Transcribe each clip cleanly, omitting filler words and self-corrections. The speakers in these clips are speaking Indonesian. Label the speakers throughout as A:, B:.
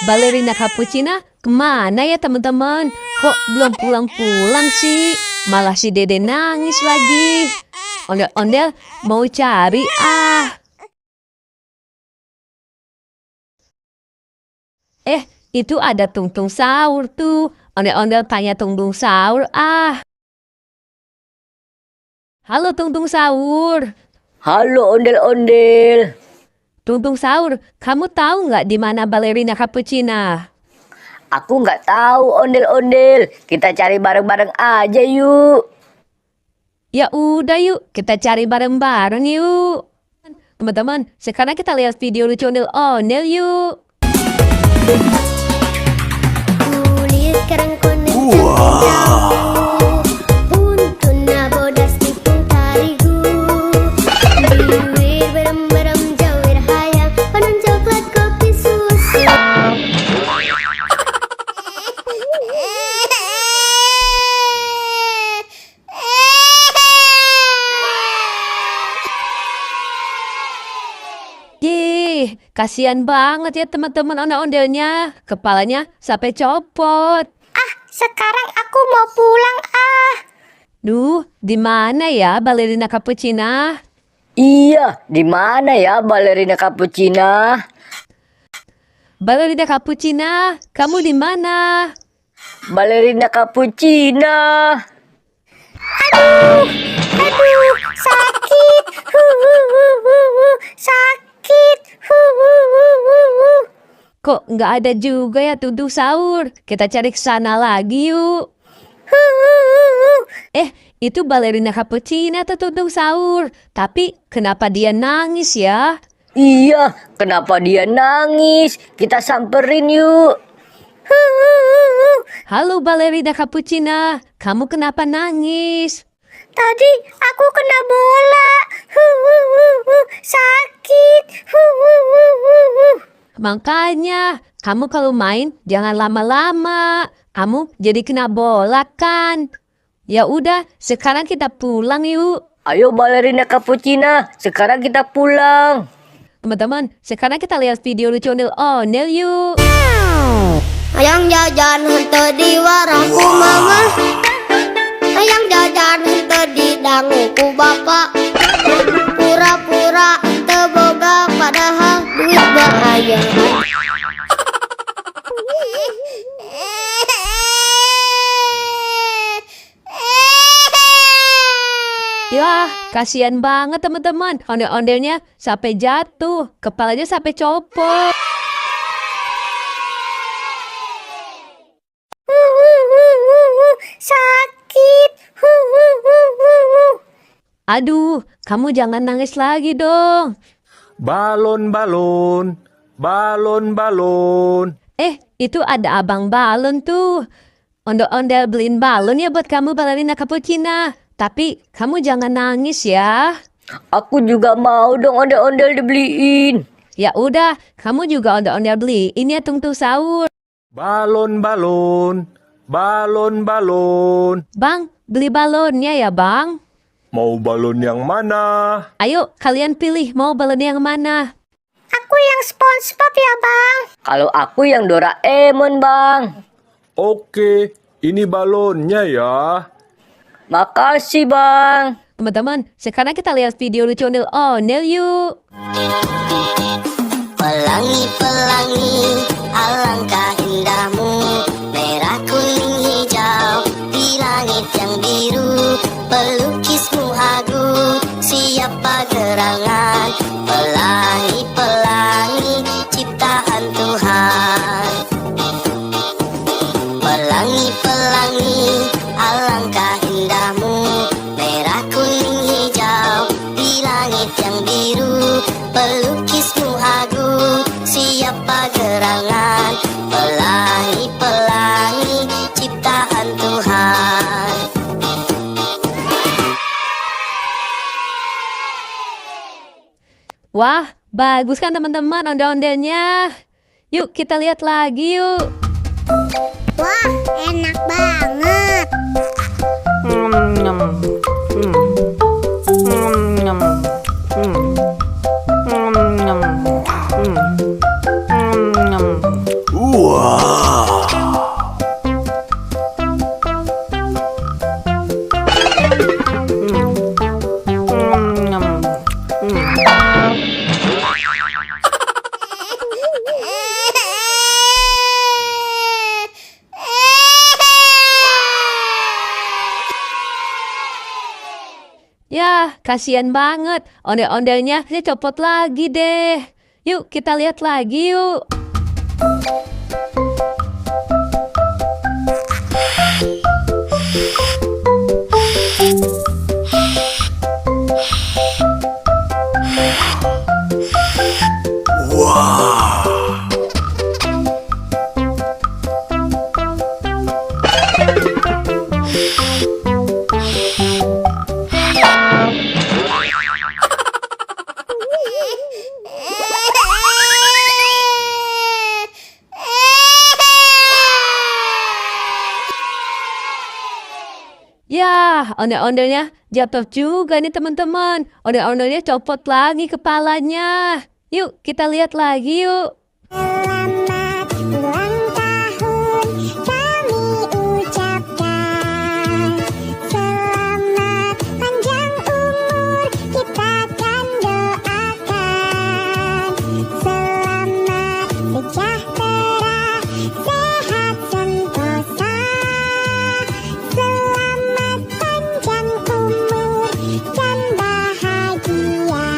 A: Balerina Cappuccina kemana ya teman-teman? Kok belum pulang-pulang sih? Malah si Dede nangis lagi. Ondel-ondel mau cari itu ada Tungtung Sahur tuh. Ondel-ondel tanya Tungtung Sahur Halo Tungtung Sahur.
B: Halo ondel-ondel.
A: Tungtung Sahur, kamu tahu nggak di mana Balerina Cappuccina?
B: Aku nggak tahu ondel-ondel. Kita cari bareng-bareng aja yuk.
A: Ya udah yuk, kita cari bareng-bareng yuk. Teman-teman, sekarang kita lihat video lucu ondel-ondel yuk.
C: Kulit kerang konek untuk nabodas tipung tarigu. Biwir berem-berem jawir hayang panen coklat kopi susu.
A: Kasihan banget ya teman-teman ondel-ondelnya. Kepalanya sampai copot.
C: Sekarang aku mau pulang
A: Duh, di mana ya Balerina Cappuccina?
B: Iya, di mana ya Balerina Cappuccina?
A: Balerina Cappuccina, kamu di mana?
B: Balerina Cappuccina.
C: Aduh, sakit. Sakit.
A: Kok nggak ada juga ya Tungtung Sahur? Kita cari ke sana lagi yuk. Itu Balerina Cappuccina atau Tungtung Sahur? Tapi kenapa dia nangis ya?
B: Iya, kenapa dia nangis? Kita samperin yuk.
A: Halo Balerina Cappuccina, kamu kenapa nangis?
C: Tadi aku kena bola. Sakit.
A: Makanya, kamu kalau main jangan lama-lama. Kamu jadi kena bola kan? Ya udah, sekarang kita pulang yuk.
B: Ayo Balerina Cappuccina, sekarang kita pulang.
A: Teman-teman, sekarang kita lihat video lucu ondel-ondel yuk.
C: Ayang jajan henteu di warungku mama. Ayang jajan henteu di danguku bapak. Pura-pura teu boga padahal duit mah aya.
A: Yah, kasihan banget teman-teman. Ondel-ondelnya sampai jatuh, kepalanya sampai copot.
C: Sakit.
A: Aduh, kamu jangan nangis lagi dong.
D: Balon-balon, balon-balon.
A: Itu ada abang balon tuh. Ondel-ondel beliin balon ya buat kamu Balerina Cappuccina. Tapi kamu jangan nangis ya.
B: Aku juga mau dong ondel-ondel dibeliin.
A: Ya udah, kamu juga ondel-ondel beliin ya Tungtung Sahur.
D: Balon-balon, balon-balon.
A: Bang, beli balonnya ya bang.
D: Mau balon yang mana?
A: Ayo, kalian pilih mau balon yang mana.
C: Aku yang SpongeBob ya bang.
B: Kalau aku yang Doraemon, Bang.
D: Oke, ini balonnya ya.
B: Makasih, Bang.
A: Teman-teman, sekarang kita lihat video lucu ondel-ondel yuk.
C: Pelangi-pelangi, alangkah indahmu. Merah, kuning, hijau, di langit yang biru. Pelukismu agung, siapa gerangan. Pelangi-pelangi, ciptaan Tuhan. Pelangi-pelangi, alangkah indahmu. Merah, kuning, hijau, di langit yang biru. Pelukismu agung, siapa gerangan. Pelangi-pelangi, ciptaan Tuhan.
A: Wah, bagus kan teman-teman ondel-ondelnya. Yuk kita lihat lagi yuk.
C: Wah, enak banget.
A: Ya, kasihan banget. Ondel-ondelnya dia copot lagi deh. Yuk, kita lihat lagi yuk. Ya, ondel-ondelnya jatuh juga nih teman-teman. Ondel-ondelnya copot lagi kepalanya. Yuk, kita lihat lagi yuk.
C: Selamat ulang tahun kami ucapkan. Selamat panjang umur kita kan doakan. Selamat sejahtera, sehat sentosa. Selamat panjang umur dan bahagia.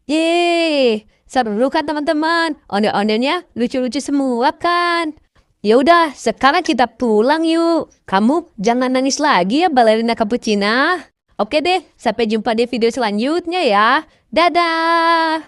A: Yeay, seru kan teman-teman? Ondel-ondelnya lucu-lucu semua kan? Ya udah, sekarang kita pulang yuk. Kamu jangan nangis lagi ya, balerina cappuccina. Oke deh, sampai jumpa di video selanjutnya ya. Dadah.